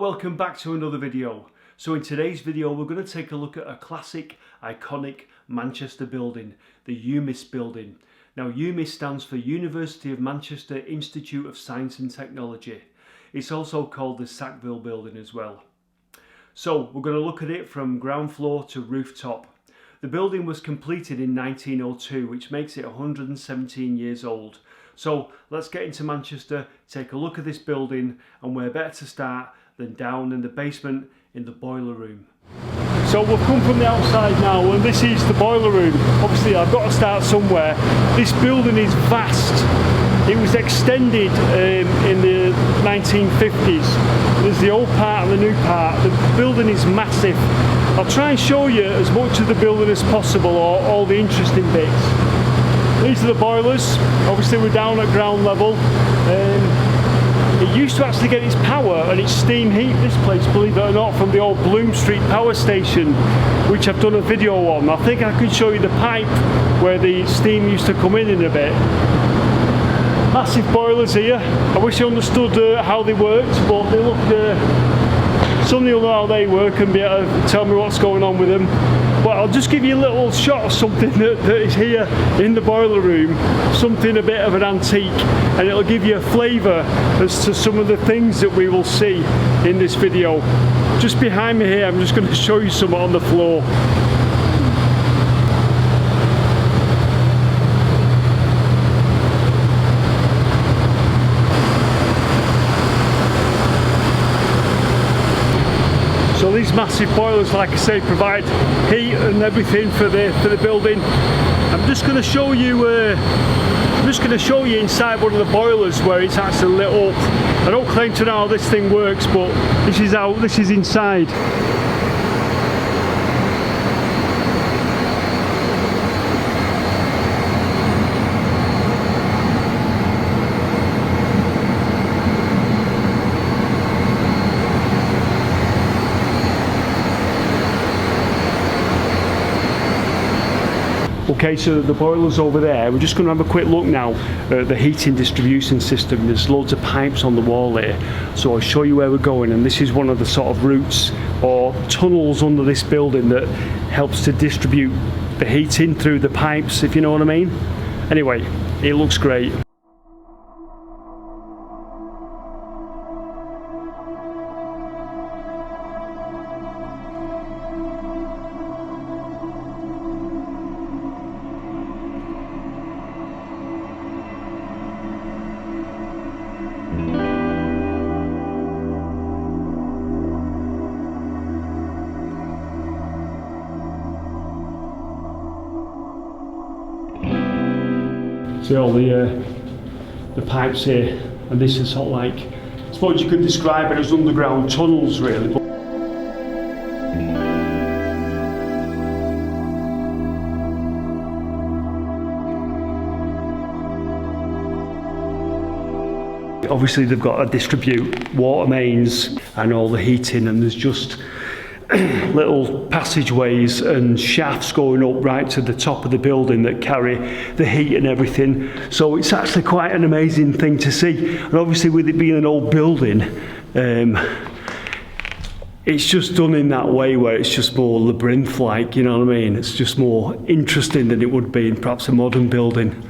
welcome back to another video. So in today's video we're going to take a look at a classic, iconic Manchester building, the UMIST Building. Now UMIST stands for University of Manchester Institute of Science and Technology. It's also called the Sackville Building as well. So we're going to look at it from ground floor to rooftop. The building was completed in 1902, which makes it 117 years old. So let's get into Manchester, take a look at this building, and where better to start than down in the basement in the boiler room. So we've come from the outside now, and this is the boiler room. Obviously I've got to start somewhere. This building is vast. It was extended in the 1950s. There's the old part and the new part. The building is massive. I'll try and show you as much of the building as possible, or all the interesting bits. These are the boilers. Obviously we're down at ground level. It used to actually get its power and its steam heat, this place, believe it or not, from the old Bloom Street power station, which I've done a video on. I think I can show you the pipe where the steam used to come in a bit. Massive boilers here. I wish I understood how they worked, but they look, somebody will know how they work and be able to tell me what's going on with them. But I'll just give you a little shot of something that is here in the boiler room, something a bit of an antique, and it'll give you a flavour as to some of the things that we will see in this video. Just behind me here, I'm just going to show you something on the floor. So these massive boilers, like I say, provide heat and everything for the building. I'm just going to show you. Inside one of the boilers where it's actually lit up. I don't claim to know how this thing works, but this is inside. Okay, so the boiler's over there. We're just going to have a quick look now at the heating distribution system. There's loads of pipes on the wall here, so I'll show you where we're going, and this is one of the sort of routes or tunnels under this building that helps to distribute the heating through the pipes, if you know what I mean. Anyway, it looks great. See all the pipes here, and this is sort of like, I suppose you could describe it as underground tunnels really. Obviously they've got to distribute water mains and all the heating, and there's just little passageways and shafts going up right to the top of the building that carry the heat and everything. So it's actually quite an amazing thing to see. And obviously with it being an old building, it's just done in that way where it's just more labyrinth-like, you know what I mean? It's just more interesting than it would be in perhaps a modern building.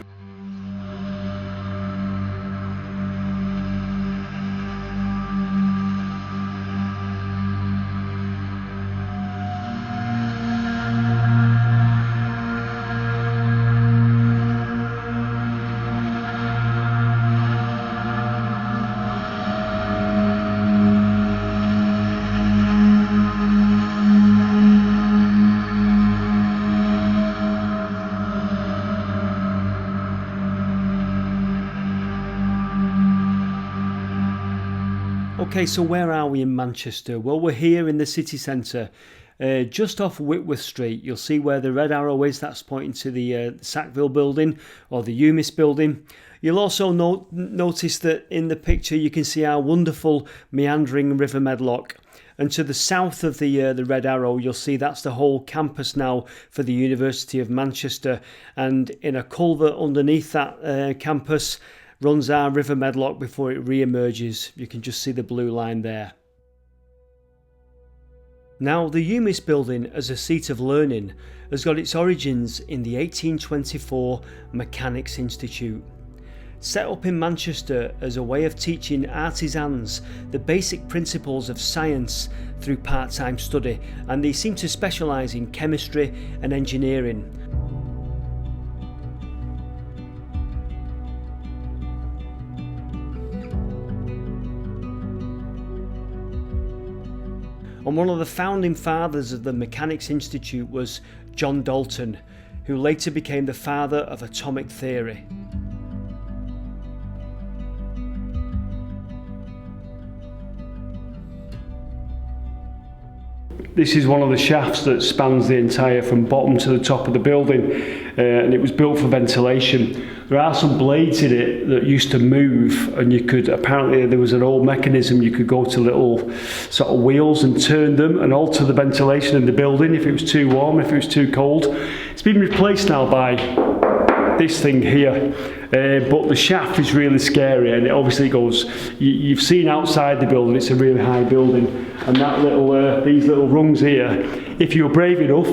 Okay, so where are we in Manchester? Well, we're here in the city centre, just off Whitworth Street. You'll see where the red arrow is, that's pointing to the Sackville Building, or the UMIST Building. You'll also notice that in the picture you can see our wonderful meandering River Medlock. And to the south of the red arrow, you'll see that's the whole campus now for the University of Manchester. And in a culvert underneath that campus – runs our River Medlock before it re-emerges. You can just see the blue line there. Now, the UMIST Building as a seat of learning has got its origins in the 1824 Mechanics Institute. Set up in Manchester as a way of teaching artisans the basic principles of science through part-time study, and they seem to specialise in chemistry and engineering. And one of the founding fathers of the Mechanics Institute was John Dalton, who later became the father of atomic theory. This is one of the shafts that spans the entire from bottom to the top of the building, and it was built for ventilation. There are some blades in it that used to move, and you could, apparently there was an old mechanism, you could go to little sort of wheels and turn them and alter the ventilation in the building if it was too warm, if it was too cold. It's been replaced now by this thing here, but the shaft is really scary, and it obviously goes, you've seen outside the building, it's a really high building, and that little these little rungs here, if you're brave enough,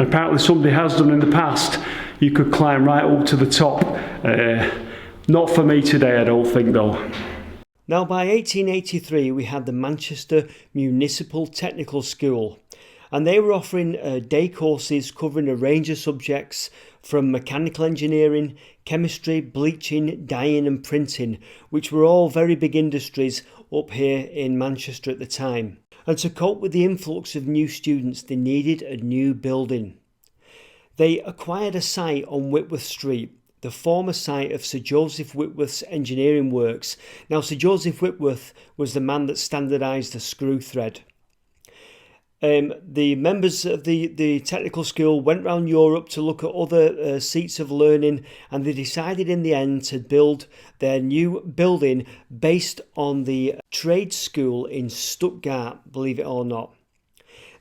apparently somebody has done in the past, you could climb right up to the top. Not for me today, I don't think, though. Now, by 1883 we had the Manchester Municipal Technical School, and they were offering day courses covering a range of subjects from mechanical engineering, chemistry, bleaching, dyeing and printing, which were all very big industries up here in Manchester at the time. And to cope with the influx of new students, they needed a new building. They acquired a site on Whitworth Street, the former site of Sir Joseph Whitworth's engineering works. Now, Sir Joseph Whitworth was the man that standardised the screw thread. The members of the technical school went round Europe to look at other seats of learning, and they decided in the end to build their new building based on the trade school in Stuttgart, believe it or not.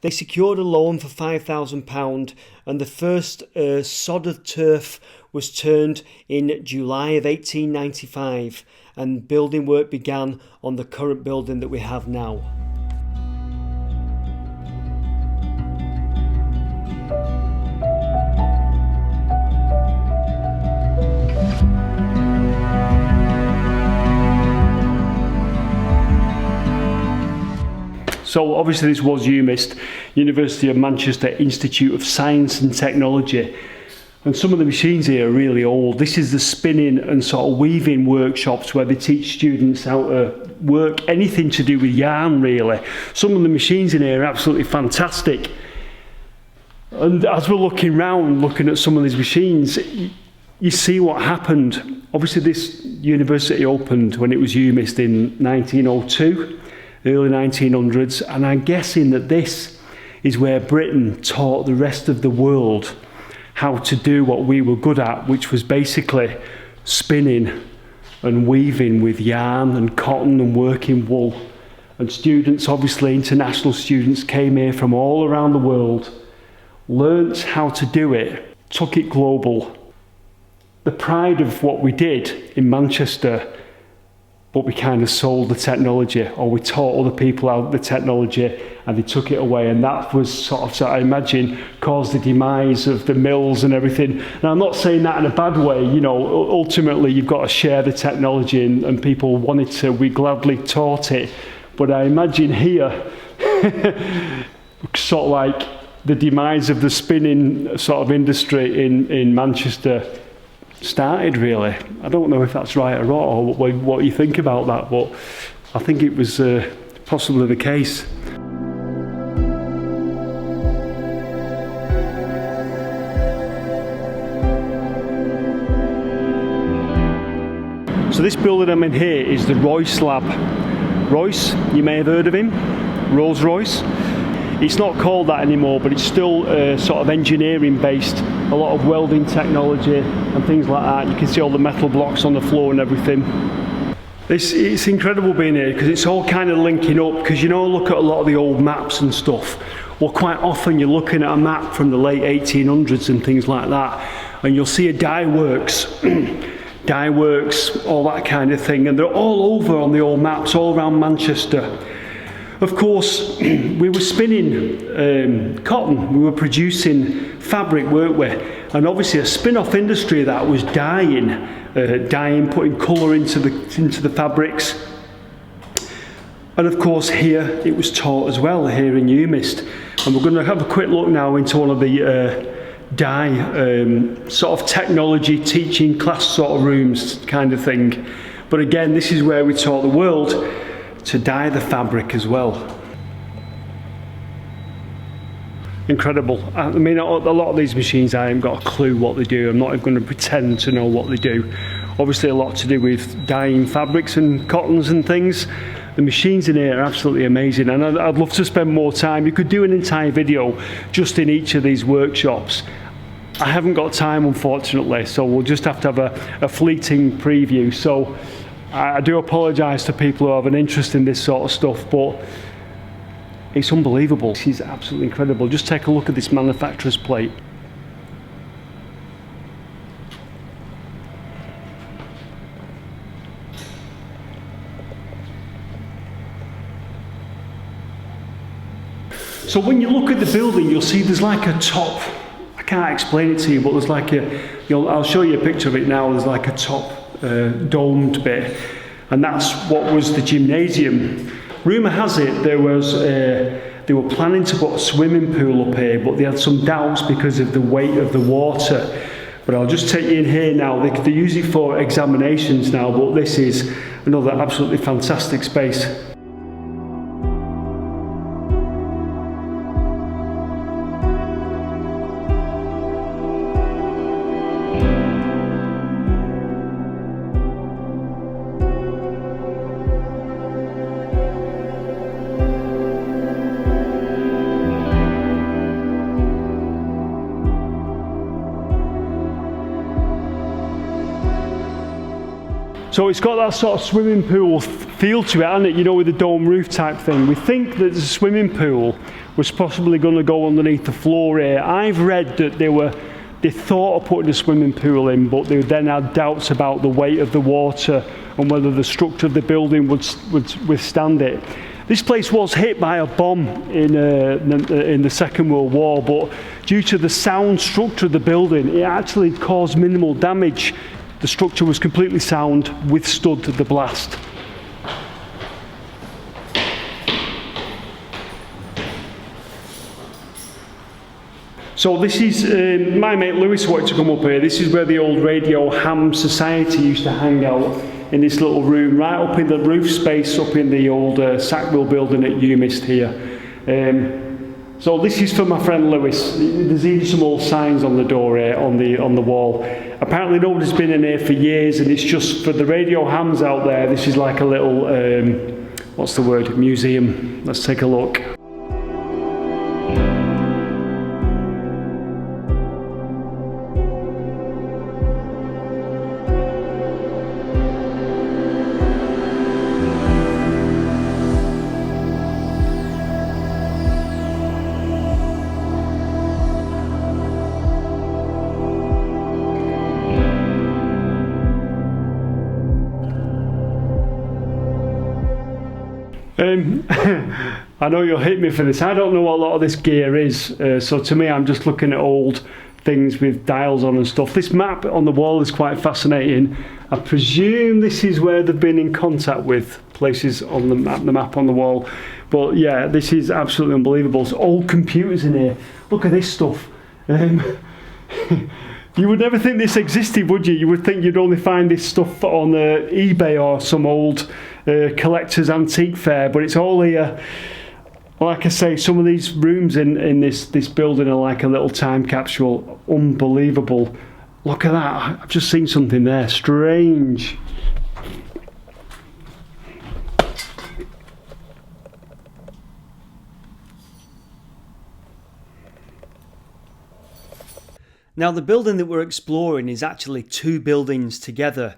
They secured a loan for £5,000, and the first sod of turf was turned in July of 1895, and building work began on the current building that we have now. So obviously this was UMIST, University of Manchester Institute of Science and Technology. And some of the machines here are really old. This is the spinning and sort of weaving workshops where they teach students how to work anything to do with yarn, really. Some of the machines in here are absolutely fantastic. And as we're looking around, looking at some of these machines, you see what happened. Obviously this university opened when it was UMIST in 1902. Early 1900s, and I'm guessing that this is where Britain taught the rest of the world how to do what we were good at, which was basically spinning and weaving with yarn and cotton and working wool. And students, obviously international students, came here from all around the world, learnt how to do it, took it global. The pride of what we did in Manchester, but we kind of sold the technology, or we taught other people out the technology and they took it away, and that was sort of, I imagine, caused the demise of the mills and everything. And I'm not saying that in a bad way, you know, ultimately you've got to share the technology, and people wanted to, we gladly taught it. But I imagine here, sort of like the demise of the spinning sort of industry in Manchester started, really. I don't know if that's right or wrong, or what you think about that, but I think it was possibly the case. So this building I'm in here is the Royce Lab. Royce, you may have heard of him, Rolls-Royce. It's not called that anymore, but it's still sort of engineering based, a lot of welding technology and things like that. You can see all the metal blocks on the floor and everything. It's incredible being here because it's all kind of linking up, because you know, look at a lot of the old maps and stuff. Well, quite often you're looking at a map from the late 1800s and things like that, and you'll see a dye works, all that kind of thing, and they're all over on the old maps all around Manchester. Of course, we were spinning cotton, we were producing fabric, weren't we? And obviously a spin-off industry of that was dyeing, putting colour into the fabrics. And of course here it was taught as well, here in UMIST. And we're going to have a quick look now into one of the dye sort of technology teaching class sort of rooms kind of thing. But again, this is where we taught the world to dye the fabric as well. Incredible. I mean, a lot of these machines, I haven't got a clue what they do. I'm not even going to pretend to know what they do. Obviously a lot to do with dyeing fabrics and cottons and things. The machines in here are absolutely amazing, and I'd love to spend more time. You could do an entire video just in each of these workshops. I haven't got time, unfortunately, so we'll just have to have a fleeting preview. So I do apologise to people who have an interest in this sort of stuff, but it's unbelievable. This is absolutely incredible. Just take a look at this manufacturer's plate. So when you look at the building, you'll see there's like a top. I can't explain it to you, but there's like I'll show you a picture of it now. There's like a top domed bit, and that's what was the gymnasium. Rumour has it they were planning to put a swimming pool up here, but they had some doubts because of the weight of the water. But I'll just take you in here now. They use it for examinations now, but this is another absolutely fantastic space. So it's got that sort of swimming pool feel to it, hasn't it? You know, with the dome roof type thing. We think that the swimming pool was possibly going to go underneath the floor here. I've read that they thought of putting a swimming pool in, but they then had doubts about the weight of the water and whether the structure of the building would withstand it. This place was hit by a bomb in the Second World War, but due to the sound structure of the building, it actually caused minimal damage. The structure was completely sound, withstood the blast. So this is, my mate Lewis wanted to come up here. This is where the old Radio Ham Society used to hang out, in this little room, right up in the roof space, up in the old Sackville building at UMIST here. So this is for my friend Lewis. There's even some old signs on the door here, on the wall. Apparently nobody's been in here for years, and it's just for the radio hams out there. This is like a little, what's the word, museum. Let's take a look. I know you'll hate me for this. I don't know what a lot of this gear is, so to me I'm just looking at old things with dials on and stuff. This map on the wall is quite fascinating. I presume this is where they've been in contact with places on the map on the wall. But yeah, this is absolutely unbelievable. There's old computers in here. Look at this stuff. You would never think this existed, would you? You would think you'd only find this stuff on eBay or some old collector's antique fair, but it's all here. Like I say, some of these rooms in this building are like a little time capsule. Unbelievable. Look at that. I've just seen something there. Strange. Now the building that we're exploring is actually two buildings together.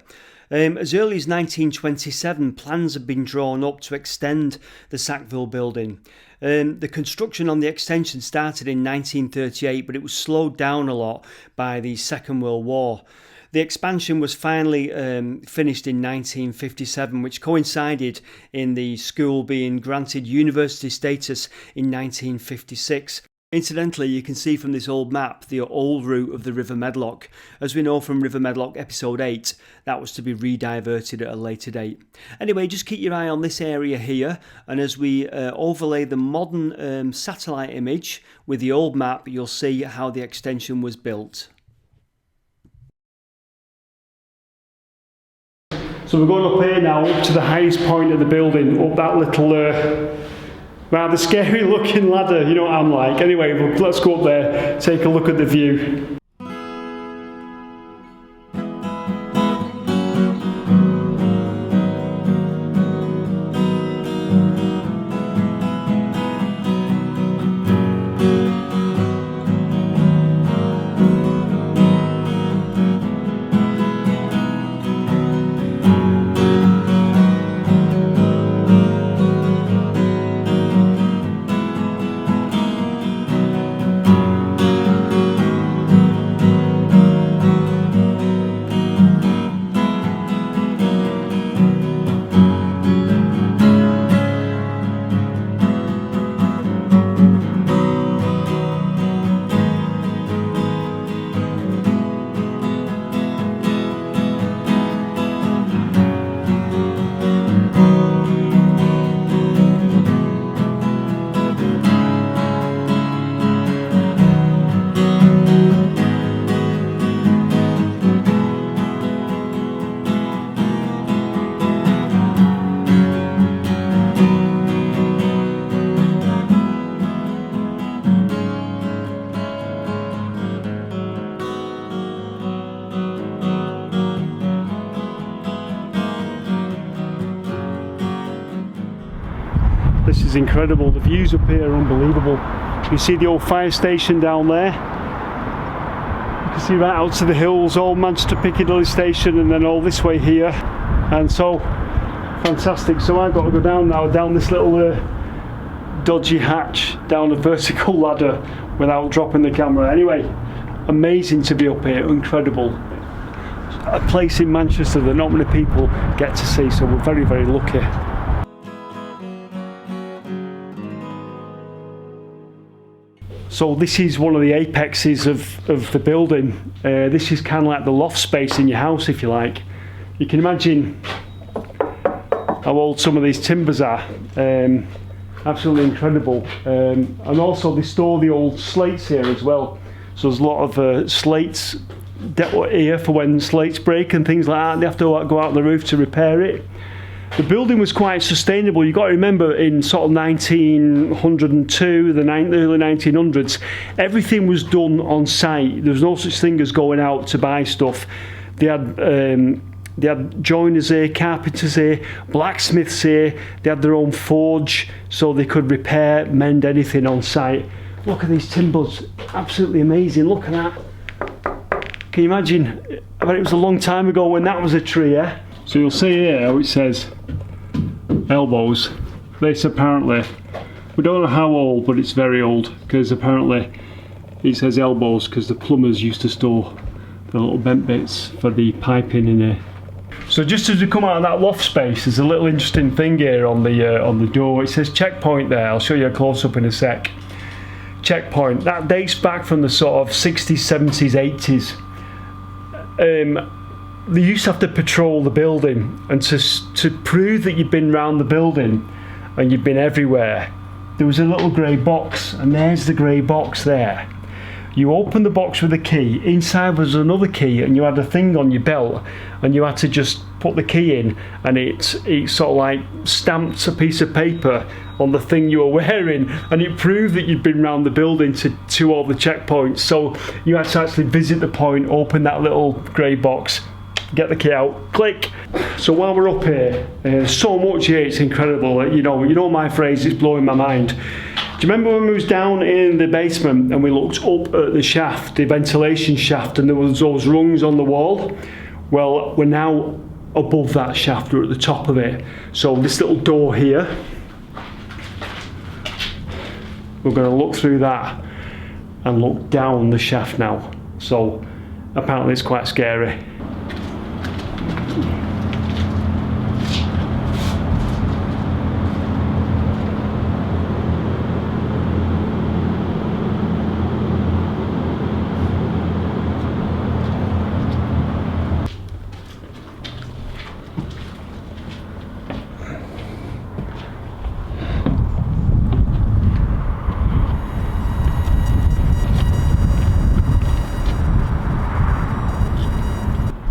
As early as 1927, plans had been drawn up to extend the Sackville building. The construction on the extension started in 1938, but it was slowed down a lot by the Second World War. The expansion was finally finished in 1957, which coincided in the school being granted university status in 1956. Incidentally, you can see from this old map the old route of the River Medlock. As we know from River Medlock episode 8, that was to be re-diverted at a later date. Anyway, just keep your eye on this area here, and as we overlay the modern satellite image with the old map, you'll see how the extension was built. So we're going up here now, up to the highest point of the building, up that little rather scary looking ladder, you know what I'm like. Anyway, let's go up there, take a look at the view. This is incredible. The views up here are unbelievable. You see the old fire station down there. You can see right out to the hills, old Manchester Piccadilly station, and then all this way here. And so, fantastic. So I've got to go down now, down this little dodgy hatch, down a vertical ladder without dropping the camera. Anyway, amazing to be up here, incredible. A place in Manchester that not many people get to see, so we're very, very lucky. So this is one of the apexes of the building. This is kind of like the loft space in your house, if you like. You can imagine how old some of these timbers are. Absolutely incredible. And also they store the old slates here as well. So there's a lot of slates here for when slates break and things like that. They have to go out on the roof to repair it. The building was quite sustainable. You've got to remember, in sort of 1902, the early 1900s, everything was done on site. There was no such thing as going out to buy stuff. They had joiners here, carpenters here, blacksmiths here. They had their own forge, so they could repair, mend anything on site. Look at these timbers, absolutely amazing. Look at that. Can you imagine? I bet it was a long time ago when that was a tree, yeah? So you'll see here how it says elbows. This apparently, we don't know how old, but it's very old, because apparently it says elbows because the plumbers used to store the little bent bits for the piping in here. So just as we come out of that loft space, there's a little interesting thing here on the door. It says checkpoint there. I'll show you a close up in a sec. Checkpoint. That dates back from the sort of 60s, 70s, 80s. They used to have to patrol the building, and to prove that you'd been round the building and you'd been everywhere, there was a little grey box, and there's the grey box there. You open the box with a key, inside was another key, and you had a thing on your belt, and you had to just put the key in, and it sort of like stamped a piece of paper on the thing you were wearing, and it proved that you'd been round the building to all the checkpoints. So you had to actually visit the point, open that little grey box, get the key out, click. So while we're up here, there's so much here, it's incredible. You know my phrase, it's blowing my mind. Do you remember when we was down in the basement and we looked up at the shaft, the ventilation shaft, and there was those rungs on the wall? Well, we're now above that shaft, we're at the top of it. So this little door here, we're going to look through that and look down the shaft now. So apparently it's quite scary.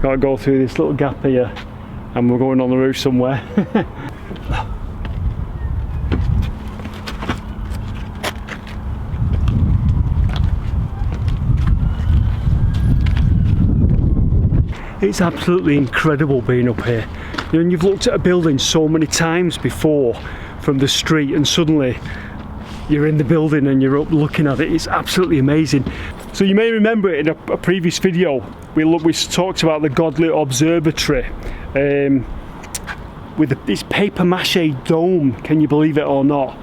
got to go through this little gap here, and we're going on the roof somewhere. It's absolutely incredible being up here. You know, and you've looked at a building so many times before from the street, and suddenly you're in the building and you're up looking at it. It's absolutely amazing. So you may remember in a previous video we talked about the Godlee Observatory with this paper mache dome. Can you believe it or not?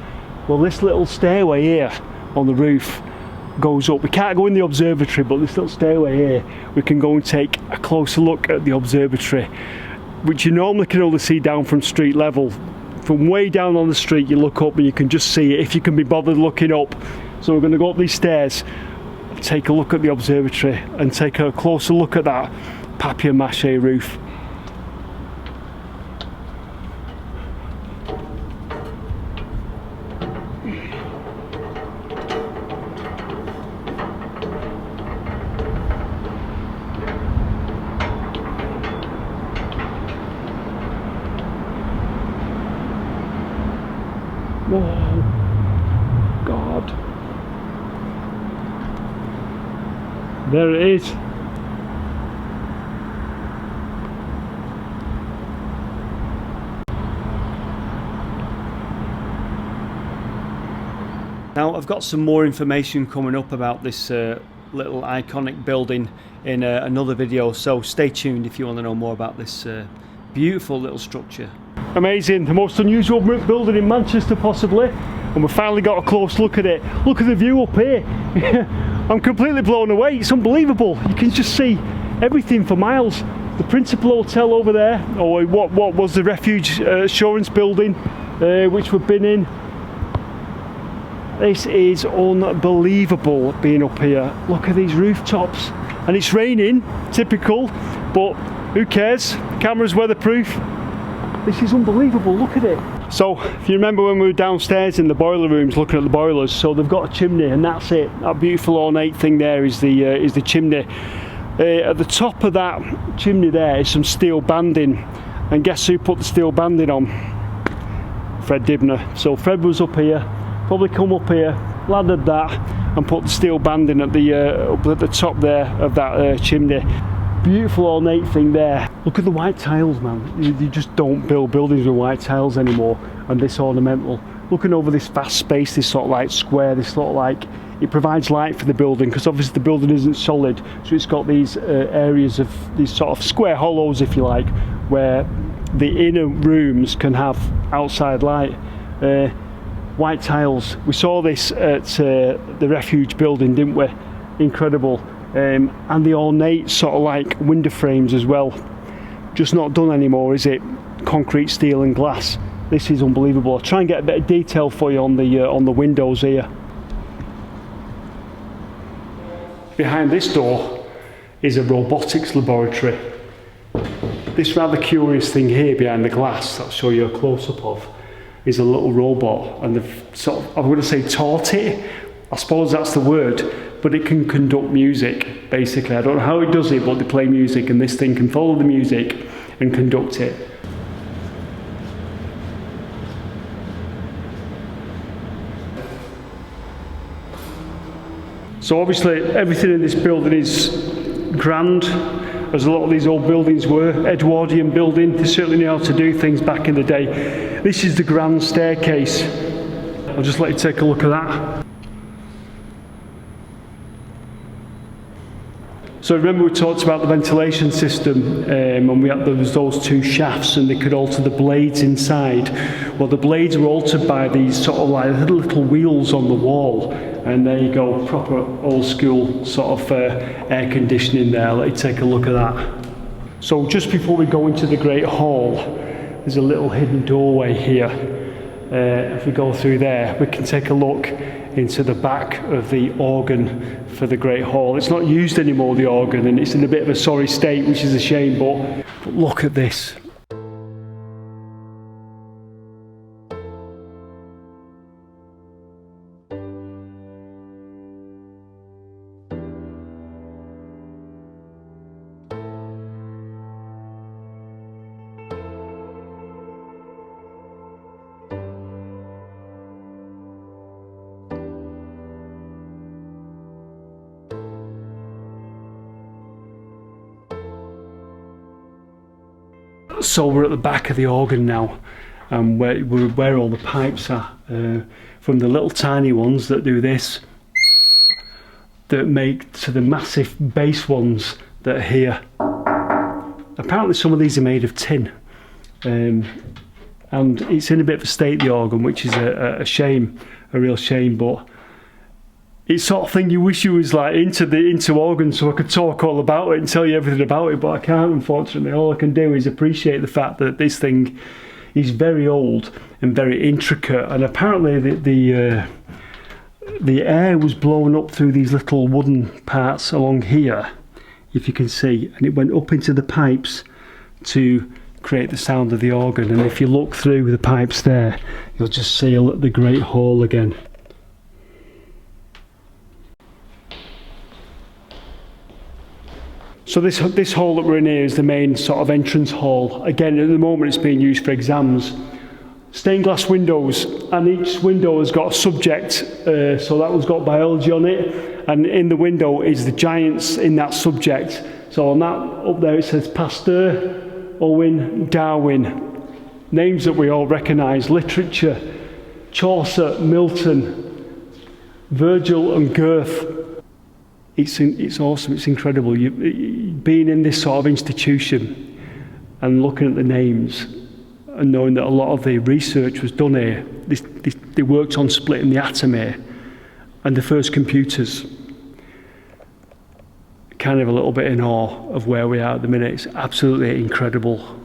Well, this little stairway here on the roof goes up. We can't go in the observatory, but this little stairway here, we can go and take a closer look at the observatory, which you normally can only see down from street level. From way down on the street, you look up and you can just see it if you can be bothered looking up. So we're going to go up these stairs, take a look at the observatory, and take a closer look at that papier-mâché roof. Oh, God. There it is. Now I've got some more information coming up about this little iconic building in another video, so stay tuned if you want to know more about this beautiful little structure. Amazing, the most unusual building in Manchester possibly, and we've finally got a close look at it. Look at the view up here. I'm completely blown away. It's unbelievable. You can just see everything for miles. The principal hotel over there, or what was the refuge assurance building which we've been in. This is unbelievable being up here. Look at these rooftops, and it's raining, typical, but who cares? Camera's weatherproof. This is unbelievable, look at it. So, if you remember when we were downstairs in the boiler rooms looking at the boilers, so they've got a chimney, and that's it. That beautiful ornate thing there is the chimney. At the top of that chimney there is some steel banding, and guess who put the steel banding on? Fred Dibner. So Fred was up here, probably come up here, laddered that, and put the steel banding at the top there of that chimney. Beautiful ornate thing there. Look at the white tiles, man. You just don't build buildings with white tiles anymore, and this ornamental. Looking over this vast space, this sort of like square, this sort of like, it provides light for the building, because obviously the building isn't solid, so it's got these areas of these sort of square hollows, if you like, where the inner rooms can have outside light. White tiles. We saw this at the refuge building, didn't we? Incredible. And the ornate sort of like window frames as well. Just not done anymore, is it? Concrete, steel and glass. This is unbelievable. I'll try and get a bit of detail for you on the windows here. Behind this door is a robotics laboratory. This rather curious thing here behind the glass, I'll show you a close-up of, is a little robot, and they've sort of, I'm going to say taught it, I suppose that's the word, but it can conduct music, basically. I don't know how it does it, but they play music, and this thing can follow the music and conduct it. So obviously everything in this building is grand, as a lot of these old buildings were. Edwardian building, they certainly knew how to do things back in the day. This is the grand staircase. I'll just let you take a look at that. So remember we talked about the ventilation system, and there was those two shafts, and they could alter the blades inside. Well, the blades were altered by these sort of like little wheels on the wall, and there you go, proper old school sort of air conditioning there. Let you take a look at that. So just before we go into the Great Hall, there's a little hidden doorway here. If we go through there, we can take a look into the back of the organ for the Great Hall. It's not used anymore, the organ, and it's in a bit of a sorry state, which is a shame, but look at this. So we're at the back of the organ now, and where all the pipes are, from the little tiny ones that do this, that make to the massive bass ones that are here. Apparently some of these are made of tin, and it's in a bit of a state, the organ, which is a shame, a real shame, but it's sort of thing you wish you was like into organs so I could talk all about it and tell you everything about it, but I can't, unfortunately. All I can do is appreciate the fact that this thing is very old and very intricate, and apparently the air was blown up through these little wooden parts along here, if you can see, and it went up into the pipes to create the sound of the organ. And if you look through the pipes there, you'll just see the great hall again. So this hall that we're in here is the main sort of entrance hall. Again, at the moment it's being used for exams. Stained glass windows, and each window has got a subject, so that one's got biology on it, and in the window is the giants in that subject. So on that up there it says Pasteur, Owen, Darwin, names that we all recognise, literature, Chaucer, Milton, Virgil and Goethe. It's awesome, it's incredible. Being in this sort of institution and looking at the names and knowing that a lot of the research was done here. They worked on splitting the atom here, and the first computers. Kind of a little bit in awe of where we are at the minute. It's absolutely incredible.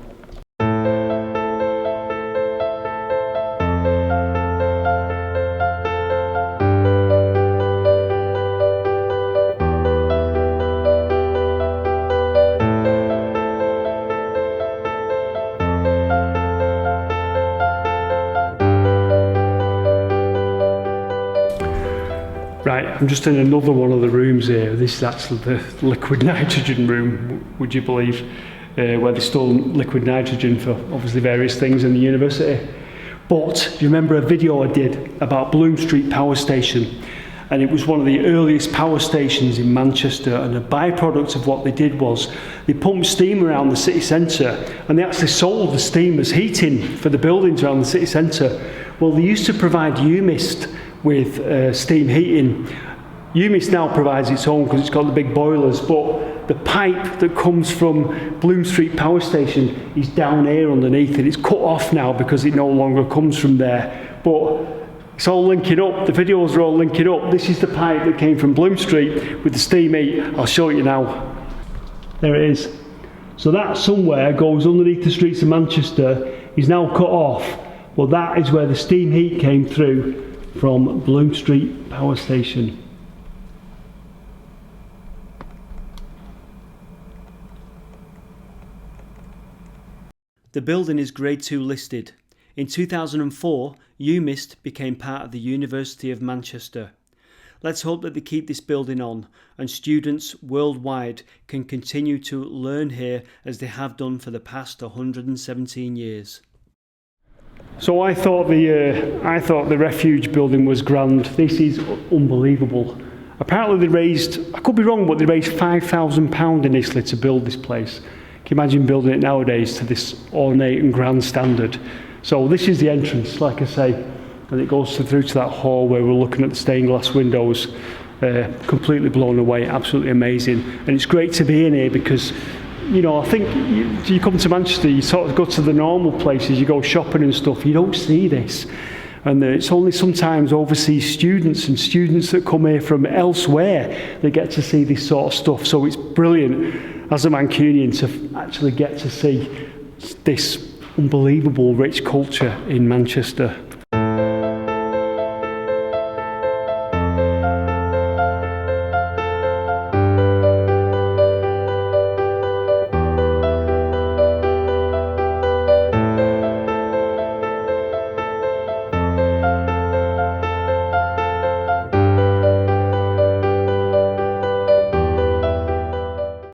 Right, I'm just in another one of the rooms here. This is actually the liquid nitrogen room, would you believe, where they store liquid nitrogen for obviously various things in the university. But do you remember a video I did about Bloom Street Power Station? And it was one of the earliest power stations in Manchester, and a byproduct of what they did was they pumped steam around the city centre, and they actually sold the steam as heating for the buildings around the city centre. Well, they used to provide UMIST with steam heating. UMIST now provides its own because it's got the big boilers, but the pipe that comes from Bloom Street Power Station is down here underneath, and it's cut off now because it no longer comes from there. But it's all linking up, the videos are all linking up. This is the pipe that came from Bloom Street with the steam heat. I'll show you now. There it is. So that somewhere goes underneath the streets of Manchester, is now cut off. Well, that is where the steam heat came through from Bloom Street Power Station. The building is Grade 2 listed. In 2004, UMIST became part of the University of Manchester. Let's hope that they keep this building on, and students worldwide can continue to learn here as they have done for the past 117 years. So I thought the refuge building was grand. This is unbelievable. Apparently they raised, I could be wrong, but they raised £5,000 initially to build this place. Can you imagine building it nowadays to this ornate and grand standard? So this is the entrance, like I say, and it goes through to that hall where we're looking at the stained glass windows. Completely blown away, absolutely amazing. And it's great to be in here because, you know, I think you come to Manchester, you sort of go to the normal places, you go shopping and stuff, you don't see this. And it's only sometimes overseas students and students that come here from elsewhere that get to see this sort of stuff. So it's brilliant as a Mancunian to actually get to see this unbelievable rich culture in Manchester.